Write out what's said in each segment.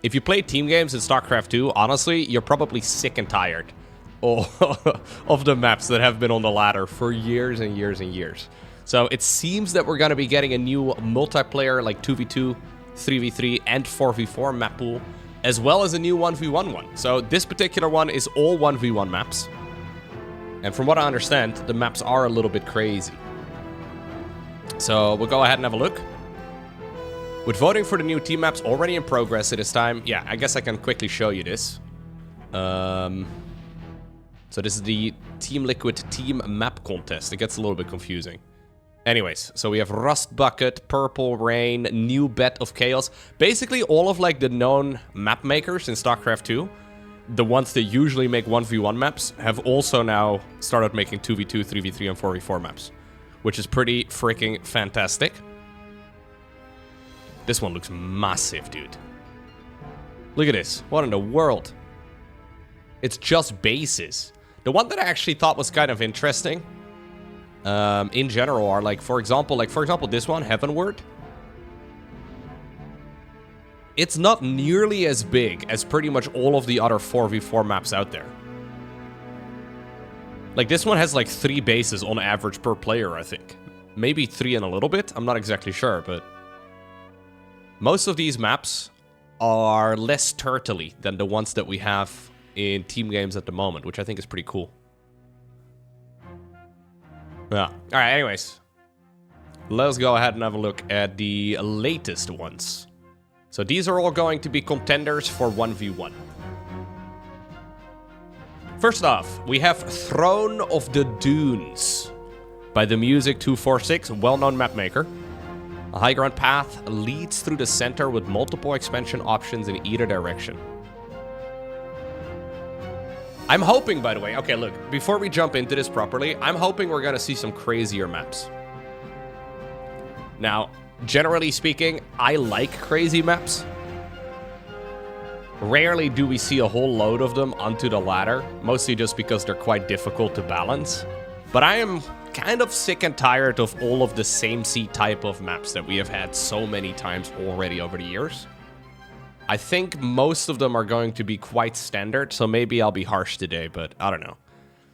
if you play team games in StarCraft 2, honestly, you're probably sick and tired of the maps that have been on the ladder for years and years and years. So it seems that we're going to be getting a new multiplayer, like 2v2, 3v3, and 4v4 map pool, as well as a new 1v1 one. So this particular one is all 1v1 maps. And from what I understand, the maps are a little bit crazy. So we'll go ahead and have a look. With voting for the new team maps already in progress, it is time... Yeah, I guess I can quickly show you this. So this is the Team Liquid team map contest. It gets a little bit confusing. Anyways, so we have Rust Bucket, Purple Rain, New Bed of Chaos. Basically all of like the known map makers in StarCraft 2, the ones that usually make 1v1 maps, have also now started making 2v2, 3v3, and 4v4 maps. Which is pretty freaking fantastic. This one looks massive, dude. Look at this. What in the world? It's just bases. The one that I actually thought was kind of interesting, in general, are like, for example, this one, Heavenward. It's not nearly as big as pretty much all of the other 4v4 maps out there. Like, this one has like 3 bases on average per player, I think. Maybe 3 and a little bit. I'm not exactly sure, but most of these maps are less turtley than the ones that we have in team games at the moment, which I think is pretty cool. Yeah. Alright, anyways. Let's go ahead and have a look at the latest ones. So these are all going to be contenders for 1v1. First off, we have Throne of the Dunes by the Music 246, well-known map maker. A high ground path leads through the center with multiple expansion options in either direction. I'm hoping, by the way, okay, look, before we jump into this properly, I'm hoping we're going to see some crazier maps. Now, generally speaking, I like crazy maps. Rarely do we see a whole load of them onto the ladder, mostly just because they're quite difficult to balance. But I am kind of sick and tired of all of the same-sea type of maps that we have had so many times already over the years. I think most of them are going to be quite standard, so maybe I'll be harsh today, but I don't know.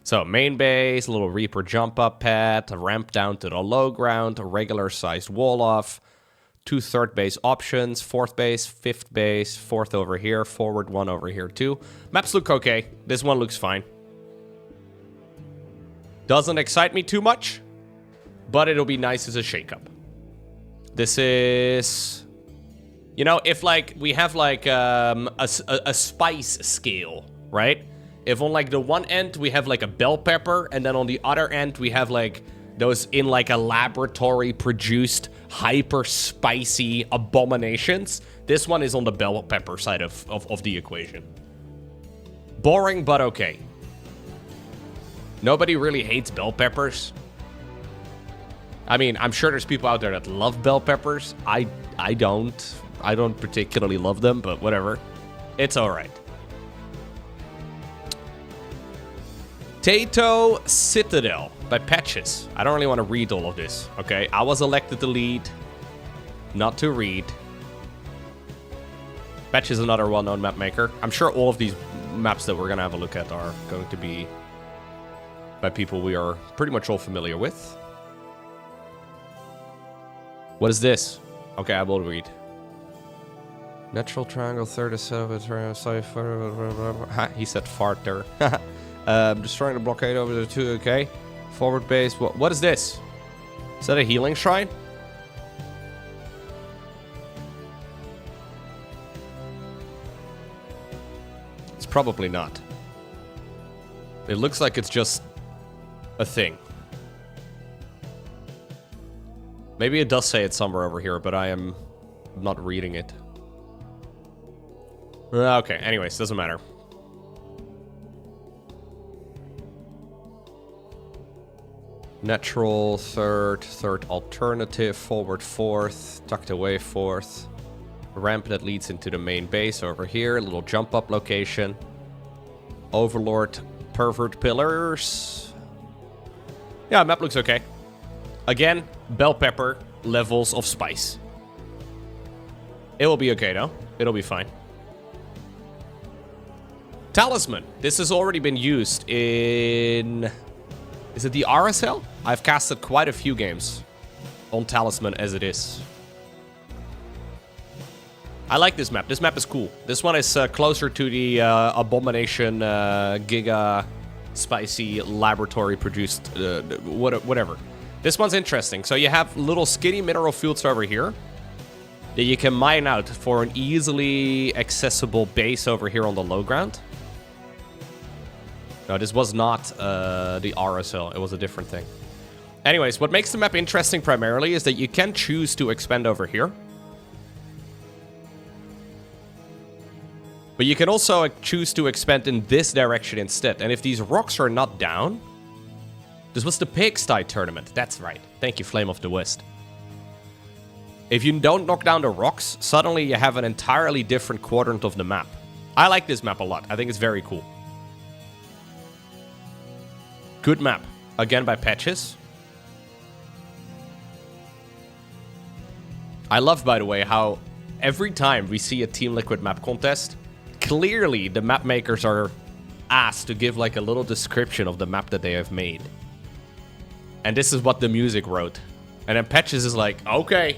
So, main base, a little Reaper jump-up pad, a ramp down to the low ground, a regular-sized wall-off, 2 third base options, 4th base, 5th base, 4th over here, forward 1 over here too. Maps look okay. This one looks fine. Doesn't excite me too much, but it'll be nice as a shake-up. This is... You know, if, like, we have, like, a spice scale, right? If on, like, the one end we have, like, a bell pepper, and then on the other end we have, like, those in, like, a laboratory-produced, hyper-spicy abominations, this one is on the bell pepper side of the equation. Boring, but okay. Nobody really hates bell peppers. I mean, I'm sure there's people out there that love bell peppers. I don't. I don't particularly love them, but whatever. It's alright. Taito Citadel by Patches. I don't really want to read all of this, okay? I was elected to lead, not to read. Patches is another well-known map maker. I'm sure all of these maps that we're going to have a look at are going to be by people we are pretty much all familiar with. What is this? Okay, I will read. Natural triangle, third is he said fart there. Destroying the blockade over the 2, okay. Forward base, what is this? Is that a healing shrine? It's probably not. It looks like it's just a thing. Maybe it does say it somewhere over here, but I am not reading it. Okay, anyways, doesn't matter. Natural, third alternative, forward 4th, tucked away 4th. Ramp that leads into the main base over here, a little jump up location. Overlord, pervert pillars. Yeah, map looks okay. Again, bell pepper levels of spice. It will be okay though. It'll be fine. Talisman. This has already been used in... Is it the RSL? I've casted quite a few games on Talisman as it is. I like this map. This map is cool. This one is closer to the Abomination Giga Spicy Laboratory produced whatever. This one's interesting. So you have little skinny mineral fields over here that you can mine out for an easily accessible base over here on the low ground. No, this was not the RSL. It was a different thing. Anyways, what makes the map interesting primarily is that you can choose to expand over here. But you can also choose to expand in this direction instead. And if these rocks are not down... This was the Pigsty tournament. That's right. Thank you, Flame of the West. If you don't knock down the rocks, suddenly you have an entirely different quadrant of the map. I like this map a lot. I think it's very cool. Good map. Again by Patches. I love, by the way, how every time we see a Team Liquid map contest, clearly the map makers are asked to give like a little description of the map that they have made. And this is what the music wrote. And then Patches is like, okay.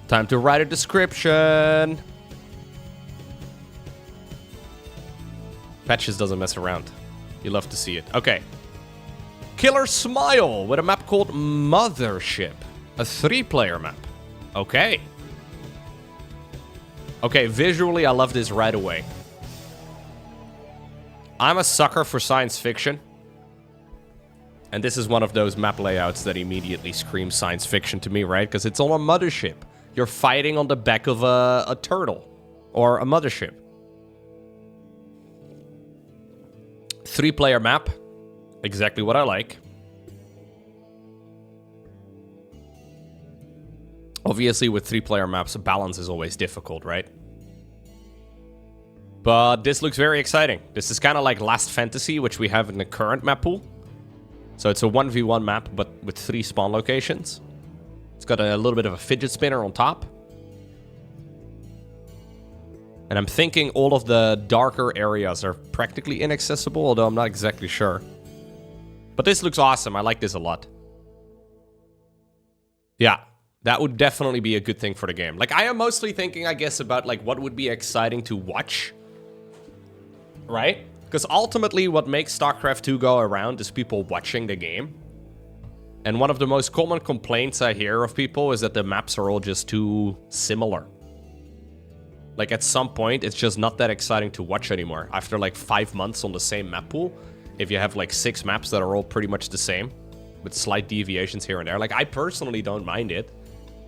Time to write a description. Patches doesn't mess around. You love to see it. Okay. Killer Smile with a map called Mothership. A 3-player map. Okay. Okay, visually I love this right away. I'm a sucker for science fiction. And this is one of those map layouts that immediately screams science fiction to me, right? Because it's on a mothership. You're fighting on the back of a turtle. Or a mothership. 3-player map. Exactly what I like. Obviously, with 3-player maps, balance is always difficult, right? But this looks very exciting. This is kind of like Last Fantasy, which we have in the current map pool. So it's a 1v1 map, but with 3 spawn locations. It's got a little bit of a fidget spinner on top. And I'm thinking all of the darker areas are practically inaccessible, although I'm not exactly sure. But this looks awesome. I like this a lot. Yeah, that would definitely be a good thing for the game. Like, I am mostly thinking, I guess, about like what would be exciting to watch. Right? Because ultimately what makes StarCraft 2 go around is people watching the game. And one of the most common complaints I hear of people is that the maps are all just too similar. Like, at some point, it's just not that exciting to watch anymore. After like 5 months on the same map pool, if you have like 6 maps that are all pretty much the same, with slight deviations here and there. Like, I personally don't mind it,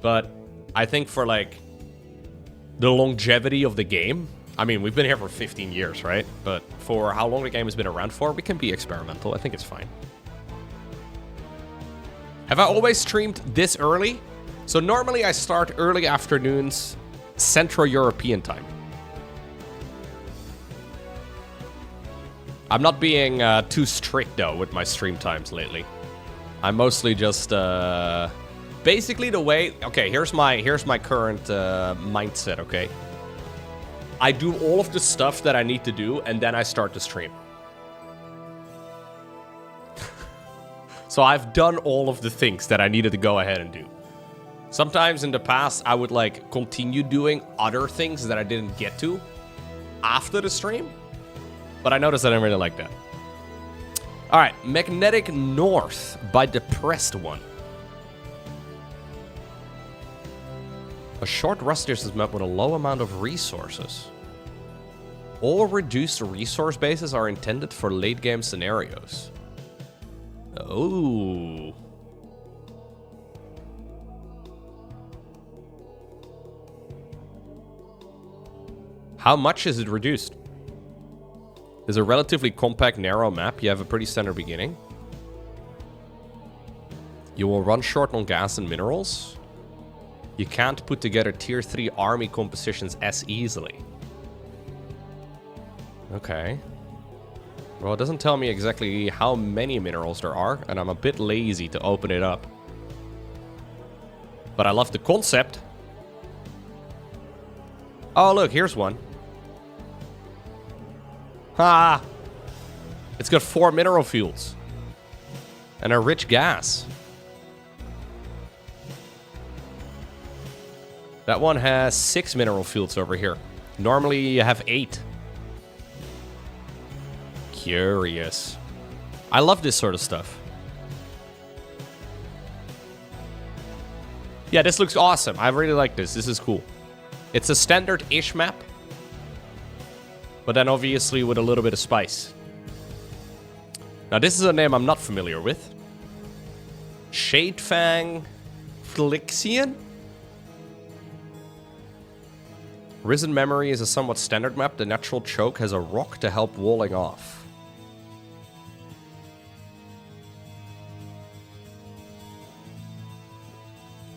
but I think for like the longevity of the game, I mean, we've been here for 15 years, right? But for how long the game has been around for, we can be experimental. I think it's fine. Have I always streamed this early? So normally I start early afternoons, Central European time. I'm not being too strict, though, with my stream times lately. I'm mostly just... basically the way... Okay, here's my current mindset, okay? I do all of the stuff that I need to do, and then I start the stream. So I've done all of the things that I needed to go ahead and do. Sometimes in the past, I would like continue doing other things that I didn't get to after the stream. But I noticed I didn't really like that. All right, Magnetic North by Depressed One. A short rest is met with a low amount of resources. All reduced resource bases are intended for late game scenarios. Oh. How much is it reduced? It's a relatively compact, narrow map. You have a pretty standard beginning. You will run short on gas and minerals. You can't put together tier 3 army compositions as easily. Okay. Well, it doesn't tell me exactly how many minerals there are, and I'm a bit lazy to open it up. But I love the concept. Oh, look, here's one. Ah! It's got 4 mineral fields. And a rich gas. That one has 6 mineral fields over here. Normally you have 8. Curious. I love this sort of stuff. Yeah, this looks awesome. I really like this. This is cool. It's a standard-ish map. But then obviously with a little bit of spice. Now this is a name I'm not familiar with. Shadefang Flixian? Risen Memory is a somewhat standard map. The natural choke has a rock to help walling off.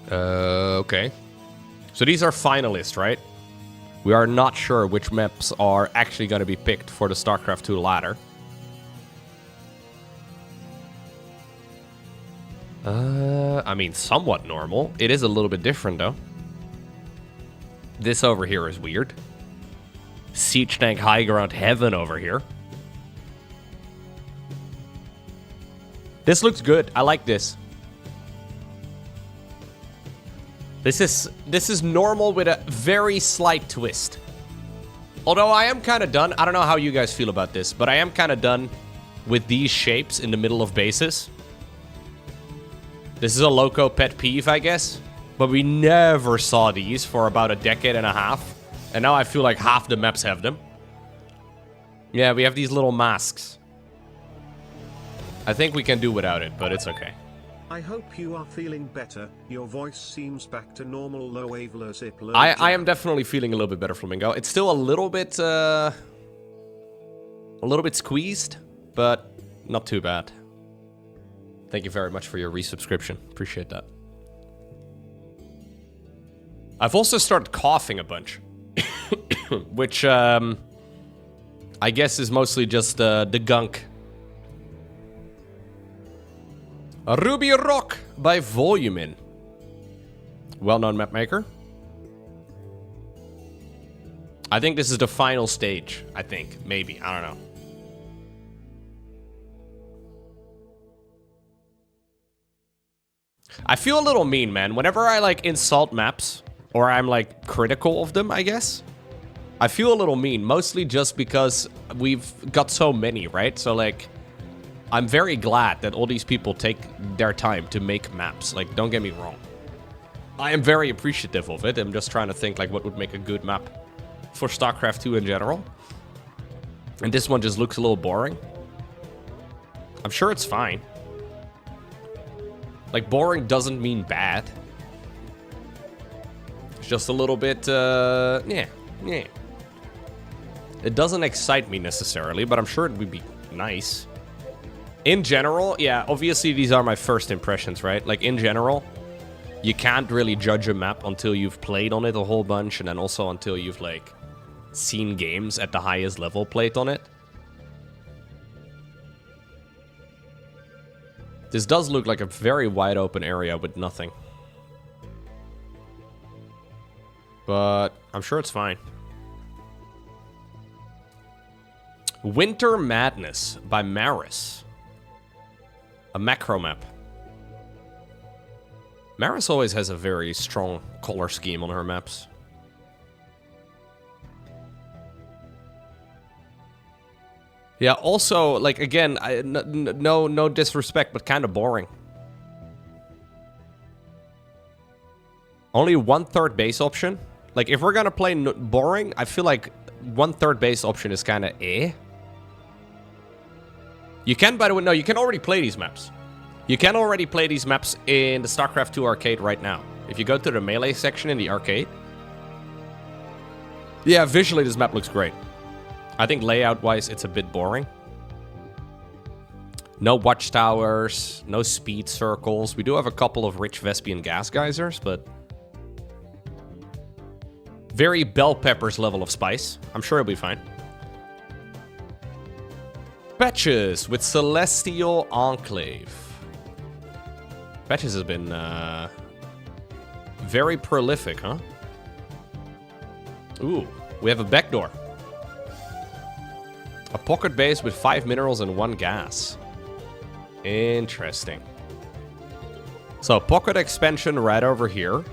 Okay. So these are finalists, right? We are not sure which maps are actually going to be picked for the StarCraft 2 ladder. I mean, somewhat normal. It is a little bit different, though. This over here is weird. Siege Tank High Ground Heaven over here. This looks good. I like this. This is normal with a very slight twist. Although I am kind of done. I don't know how you guys feel about this, but I am kind of done with these shapes in the middle of bases. This is a loco pet peeve, I guess. But we never saw these for about a decade and a half. And now I feel like half the maps have them. Yeah, we have these little masks. I think we can do without it, but it's okay. I hope you are feeling better. Your voice seems back to normal low avelazip. I am definitely feeling a little bit better, Flamingo. It's still a little bit squeezed, but not too bad. Thank you very much for your resubscription. Appreciate that. I've also started coughing a bunch, which I guess is mostly just the gunk. Ruby Rock by Volumin. Well-known map maker. I think this is the final stage. I think. Maybe. I don't know. I feel a little mean, man. Whenever I, like, insult maps, or I'm, like, critical of them, I guess, I feel a little mean. Mostly just because we've got so many, right? So, like, I'm very glad that all these people take their time to make maps. Like, don't get me wrong. I am very appreciative of it. I'm just trying to think, like, what would make a good map for StarCraft 2 in general. And this one just looks a little boring. I'm sure it's fine. Like, boring doesn't mean bad. It's just a little bit, yeah. It doesn't excite me necessarily, but I'm sure it would be nice. In general, yeah, obviously these are my first impressions, right? Like, in general, you can't really judge a map until you've played on it a whole bunch, and then also until you've, like, seen games at the highest level played on it. This does look like a very wide open area with nothing. But I'm sure it's fine. Winter Madness by Maris. A macro map. Maris always has a very strong color scheme on her maps. Yeah, also, like, again, no disrespect, but kind of boring. Only 1/3 base option. Like, if we're gonna play boring, I feel like 1/3 base option is kind of eh. You can, by the way, no, you can already play these maps. You can already play these maps in the StarCraft 2 arcade right now. If you go to the melee section in the arcade. Yeah, visually this map looks great. I think layout-wise, it's a bit boring. No watchtowers, no speed circles. We do have a couple of rich Vespian gas geysers, but very bell peppers level of spice. I'm sure it'll be fine. Patches with Celestial Enclave. Patches has been very prolific, huh? Ooh, we have a backdoor. A pocket base with 5 minerals and 1 gas. Interesting. So, pocket expansion right over here.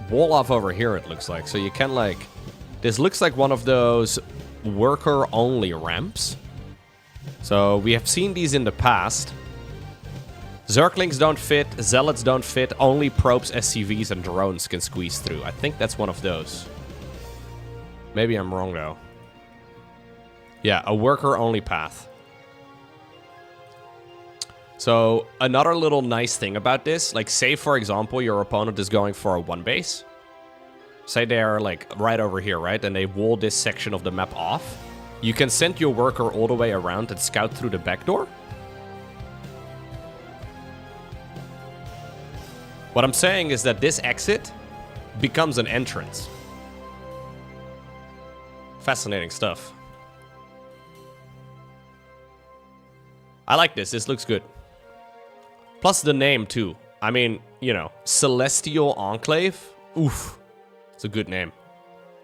Wall off over here, it looks like. So you can, like... This looks like one of those worker-only ramps. So, we have seen these in the past. Zerglings don't fit, Zealots don't fit, only probes, SCVs, and drones can squeeze through. I think that's one of those. Maybe I'm wrong, though. Yeah, a worker-only path. So, another little nice thing about this, like, say, for example, your opponent is going for a 1 base. Say they're, like, right over here, right? And they wall this section of the map off. You can send your worker all the way around and scout through the back door. What I'm saying is that this exit becomes an entrance. Fascinating stuff. I like this. This looks good. Plus the name, too. I mean, you know, Celestial Enclave. Oof. It's a good name.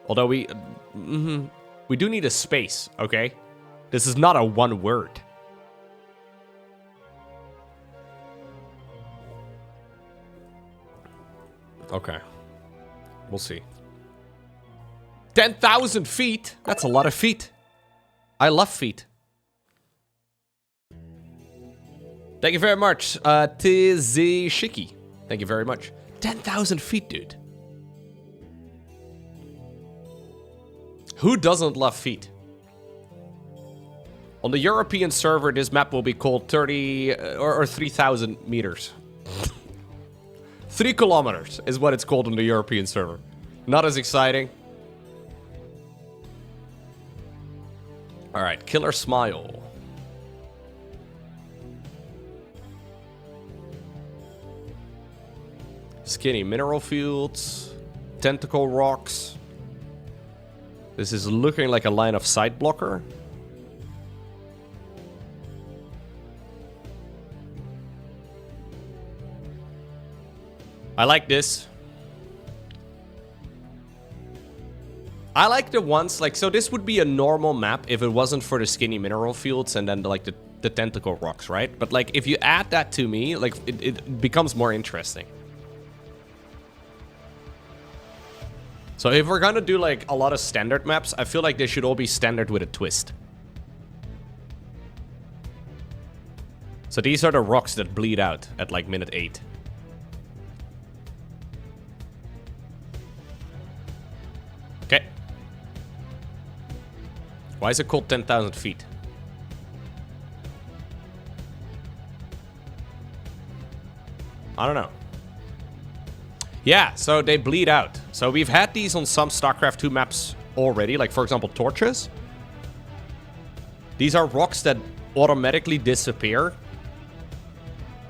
Although we do need a space, okay? This is not a 1 word. Okay. We'll see. 10,000 feet? That's a lot of feet. I love feet. Thank you very much, Tizishiki. Thank you very much. 10,000 feet, dude. Who doesn't love feet? On the European server, this map will be called 30 or 3,000 meters. 3 kilometers is what it's called on the European server. Not as exciting. All right, Killer Smile. Skinny mineral fields. Tentacle rocks. This is looking like a line of sight blocker. I like this. I like the ones, like, so this would be a normal map if it wasn't for the skinny mineral fields and then, like, the tentacle rocks, right? But, like, if you add that to me, like, it becomes more interesting. So if we're gonna do, like, a lot of standard maps, I feel like they should all be standard with a twist. So these are the rocks that bleed out at, like, minute 8. Okay. Why is it called 10,000 feet? I don't know. Yeah, so they bleed out. So we've had these on some StarCraft 2 maps already, like, for example, torches. These are rocks that automatically disappear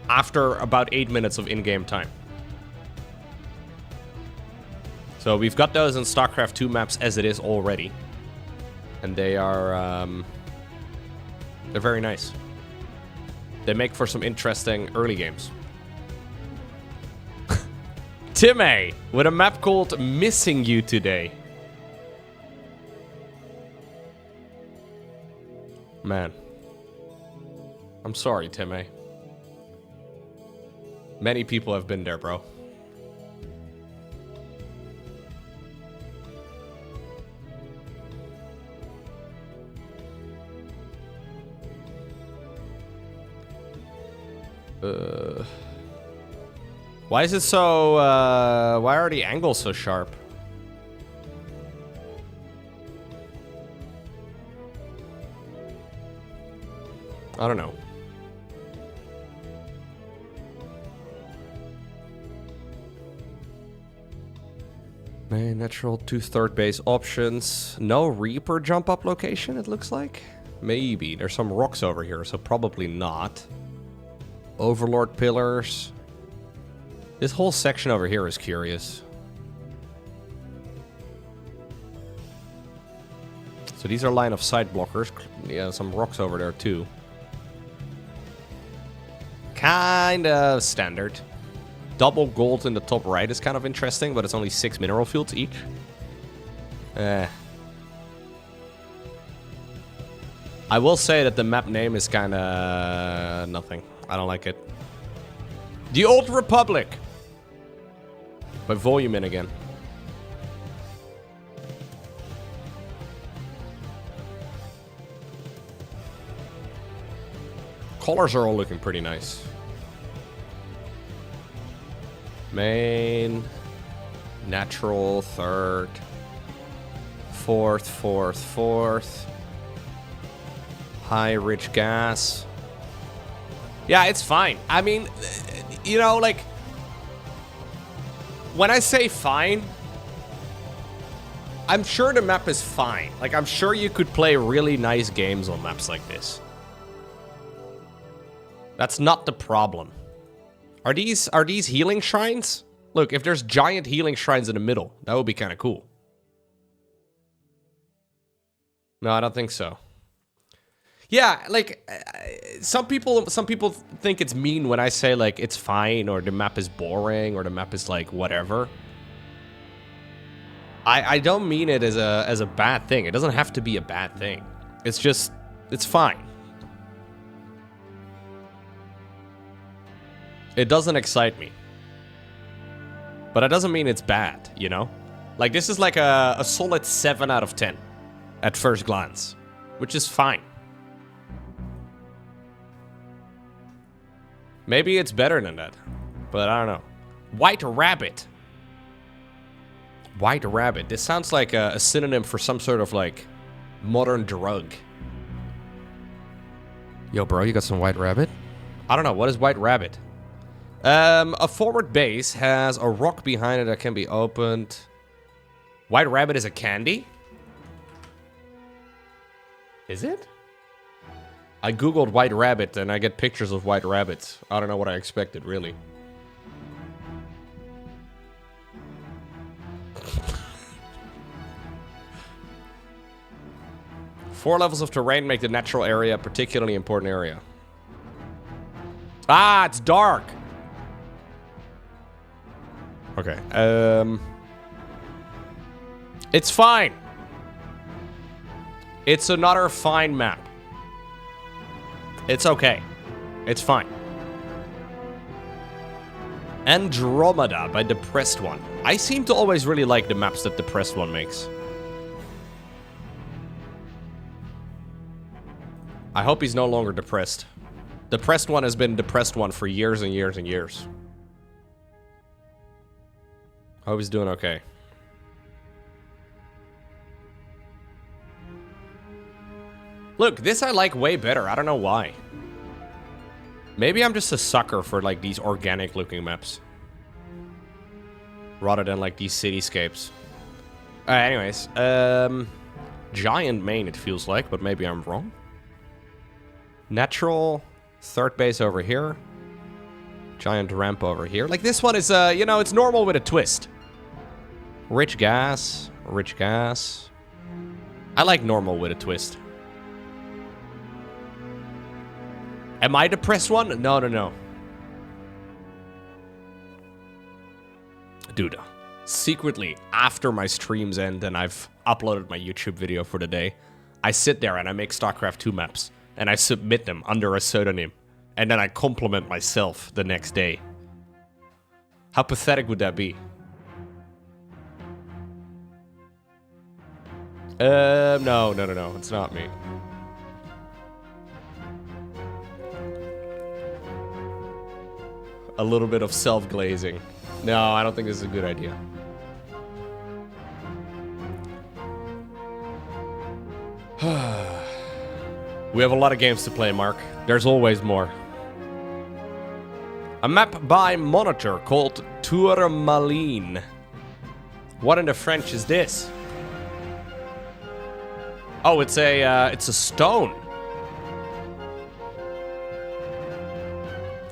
after about 8 minutes of in-game time. So we've got those in StarCraft 2 maps as it is already. And they are, they're very nice. They make for some interesting early games. Timmy, with a map called Missing You Today. Man. I'm sorry, Timmy. Many people have been there, bro. Why is it so, why are the angles so sharp? I don't know. Main natural 2 third base options. No Reaper jump up location, it looks like. Maybe. There's some rocks over here, so probably not. Overlord pillars. This whole section over here is curious. So these are line of sight blockers. Yeah, some rocks over there too. Kind of standard. Double gold in the top right is kind of interesting, but it's only 6 mineral fields each. I will say that the map name is kind of nothing. I don't like it. The Old Republic. By volume in again. Colors are all looking pretty nice. Main. Natural, third. Fourth, fourth, fourth. High, rich gas. Yeah, it's fine. I mean, you know, like... When I say fine, I'm sure the map is fine. Like, I'm sure you could play really nice games on maps like this. That's not the problem. Are these healing shrines? Look, if there's giant healing shrines in the middle, that would be kind of cool. No, I don't think so. Yeah, like, some people think it's mean when I say, like, it's fine, or the map is boring, or the map is, like, whatever. I don't mean it as a bad thing. It doesn't have to be a bad thing. It's just, it's fine. It doesn't excite me. But that doesn't mean it's bad, you know? Like, this is like a solid 7 out of 10 at first glance, which is fine. Maybe it's better than that, but I don't know. White Rabbit. White Rabbit. This sounds like a synonym for some sort of, like, modern drug. Yo, bro, you got some White Rabbit? I don't know. What is White Rabbit? A forward base has a rock behind it that can be opened. White Rabbit is a candy? Is it? I googled White Rabbit and I get pictures of White Rabbits. I don't know what I expected, really. Four levels of terrain make the natural area a particularly important area. Ah, it's dark! Okay, it's fine. It's another fine map. It's okay. It's fine. Andromeda by Depressed One. I seem to always really like the maps that Depressed One makes. I hope he's no longer depressed. Depressed One has been Depressed One for years and years and years. Hope he's doing okay. Look, this I like way better. I don't know why. Maybe I'm just a sucker for, like, these organic-looking maps. Rather than, like, these cityscapes. Anyways, giant main, it feels like, but maybe I'm wrong. Natural, third base over here. Giant ramp over here. Like, this one is, you know, it's normal with a twist. Rich gas. Rich gas. I like normal with a twist. Am I Depressed One? No, no, no. Dude, secretly, after my streams end and I've uploaded my YouTube video for the day, I sit there and I make StarCraft 2 maps. And I submit them under a pseudonym. And then I compliment myself the next day. How pathetic would that be? No, it's not me. A little bit of self-glazing. No, I don't think this is a good idea. We have a lot of games to play, Mark. There's always more. A map by Monitor called Tourmaline. What in the French is this? Oh, it's a stone.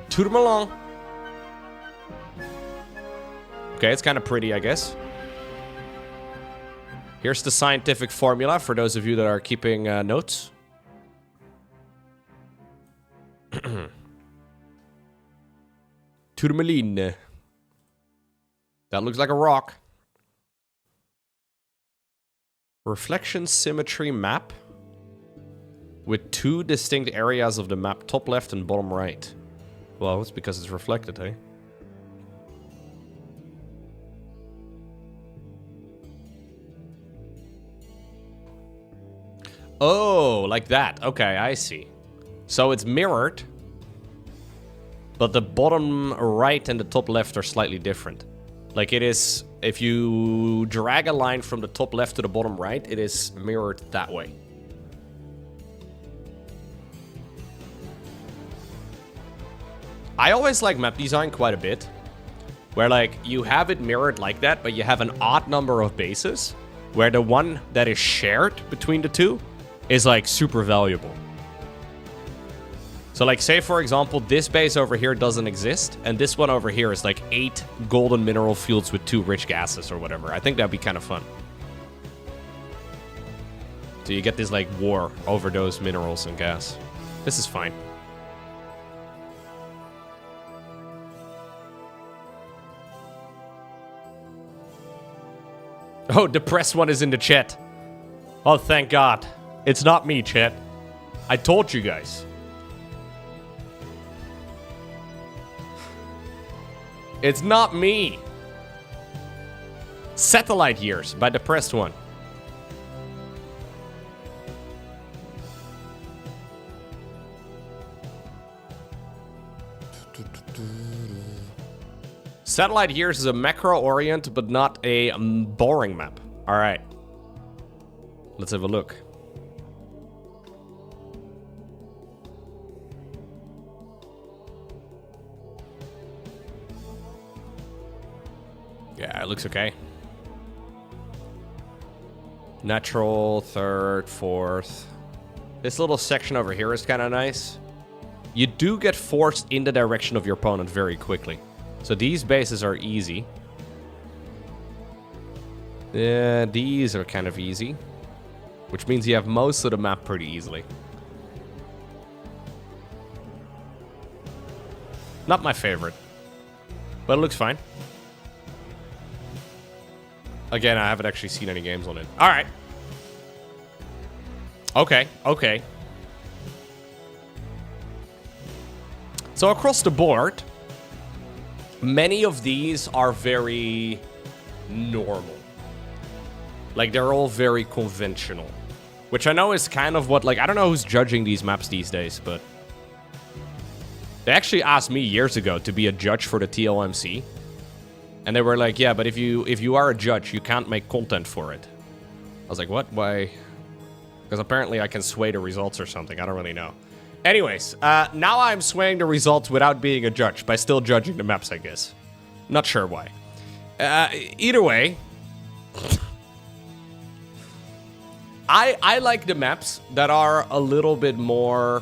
Tourmaline. Okay, it's kind of pretty, I guess. Here's the scientific formula for those of you that are keeping notes. Tourmaline. That looks like a rock. Reflection symmetry map. with two distinct areas of the map, top left and bottom right. Well, it's because it's reflected, eh? Oh, like that. Okay, I see. So it's mirrored, but the bottom right and the top left are slightly different. Like it is, if you drag a line from the top left to the bottom right, it is mirrored that way. I always like map design quite a bit, where like you have it mirrored like that, but you have an odd number of bases, where the one that is shared between the two is like super valuable. So like say for example, this base over here doesn't exist, and this one over here is like 8 golden mineral fields with 2 rich gases or whatever. I think that'd be kind of fun. So you get this like war over those minerals and gas. This is fine. Oh, depressed one is in the chat. Oh, thank God. It's not me, chat. I told you guys. It's not me. Satellite Years by Depressed One. Satellite Years is a macro-orient, but not a boring map. All right. Let's have a look. Yeah, it looks okay. Natural, third, fourth. This little section over here is kind of nice. You do get forced in the direction of your opponent very quickly. So these bases are easy. Yeah, these are kind of easy. Which means you have most of the map pretty easily. Not my favorite. But it looks fine. Again, I haven't actually seen any games on it. Alright. Okay, okay. So across the board, many of these are very normal. Like, they're all very conventional. Which I know is kind of what, like, I don't know who's judging these maps these days, but... They actually asked me years ago to be a judge for the TLMC. And they were like, yeah, but if you are a judge, you can't make content for it. I was like, what? Why? Because apparently I can sway the results or something. I don't really know. Anyways, now I'm swaying the results without being a judge, by still judging the maps, I guess. Not sure why. Either way, I like the maps that are a little bit more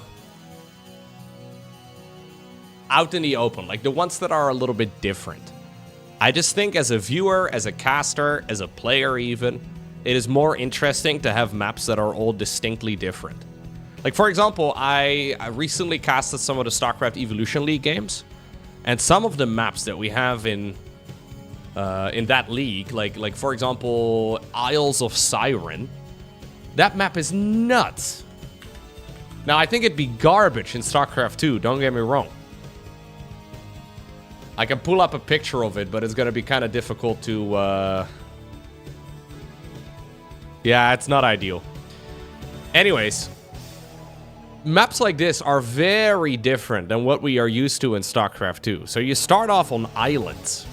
out in the open, like the ones that are a little bit different. I just think as a viewer, as a caster, as a player even, it is more interesting to have maps that are all distinctly different. Like, for example, I recently casted some of the StarCraft Evolution League games, and some of the maps that we have in that league, like for example, Isles of Siren, that map is nuts. Now, I think it'd be garbage in StarCraft 2, don't get me wrong. I can pull up a picture of it, but it's gonna be kind of difficult to, Yeah, it's not ideal. Anyways, maps like this are very different than what we are used to in StarCraft 2. So you start off on islands.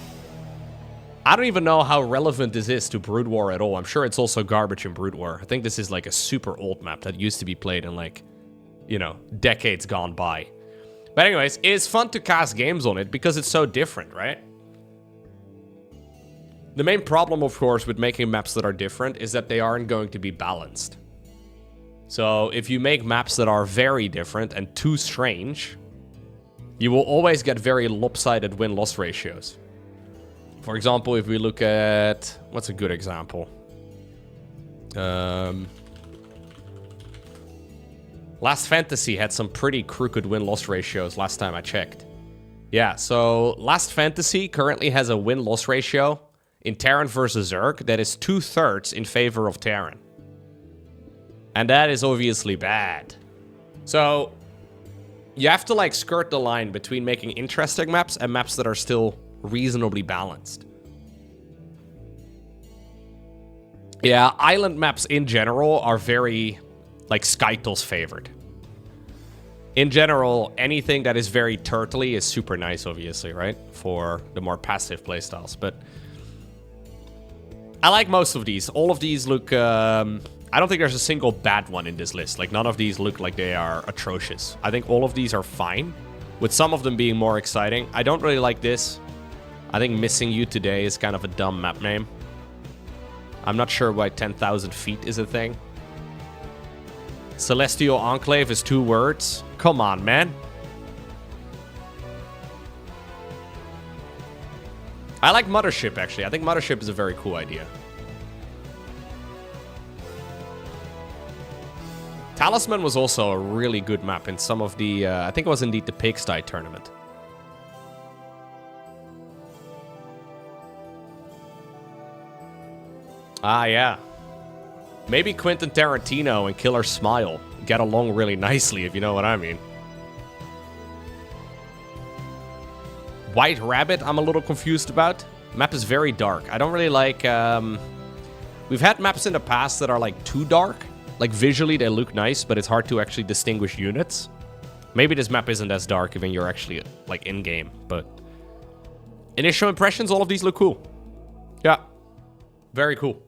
I don't even know how relevant this is to Brood War at all. I'm sure it's also garbage in Brood War. I think this is like a super old map that used to be played in like, you know, decades gone by. But anyways, it's fun to cast games on it because it's so different, right? The main problem, of course, with making maps that are different is that they aren't going to be balanced. So if you make maps that are very different and too strange, you will always get very lopsided win-loss ratios. For example, if we look at... What's a good example? Last Fantasy had some pretty crooked win-loss ratios last time I checked. Yeah, so Last Fantasy currently has a win-loss ratio in Terran versus Zerg that is 2/3 in favor of Terran. And that is obviously bad. So you have to like skirt the line between making interesting maps and maps that are still reasonably balanced. Yeah, island maps in general are very, like, Skytle's favorite. In general, anything that is very turtly is super nice, obviously, right? For the more passive playstyles, but I like most of these. All of these look, I don't think there's a single bad one in this list. Like, none of these look like they are atrocious. I think all of these are fine, with some of them being more exciting. I don't really like this. I think Missing You Today is kind of a dumb map name. I'm not sure why 10,000 feet is a thing. Celestial Enclave is 2 words. Come on, man. I like Mothership, actually. I think Mothership is a very cool idea. Talisman was also a really good map in some of the... I think it was indeed the Pigsty tournament. Ah, yeah. Maybe Quentin Tarantino and Killer Smile get along really nicely, if you know what I mean. White Rabbit, I'm a little confused about. Map is very dark. I don't really like... We've had maps in the past that are, like, too dark. Like, visually, they look nice, but it's hard to actually distinguish units. Maybe this map isn't as dark when you're actually, like, in-game, but... Initial impressions, all of these look cool. Yeah. Very cool.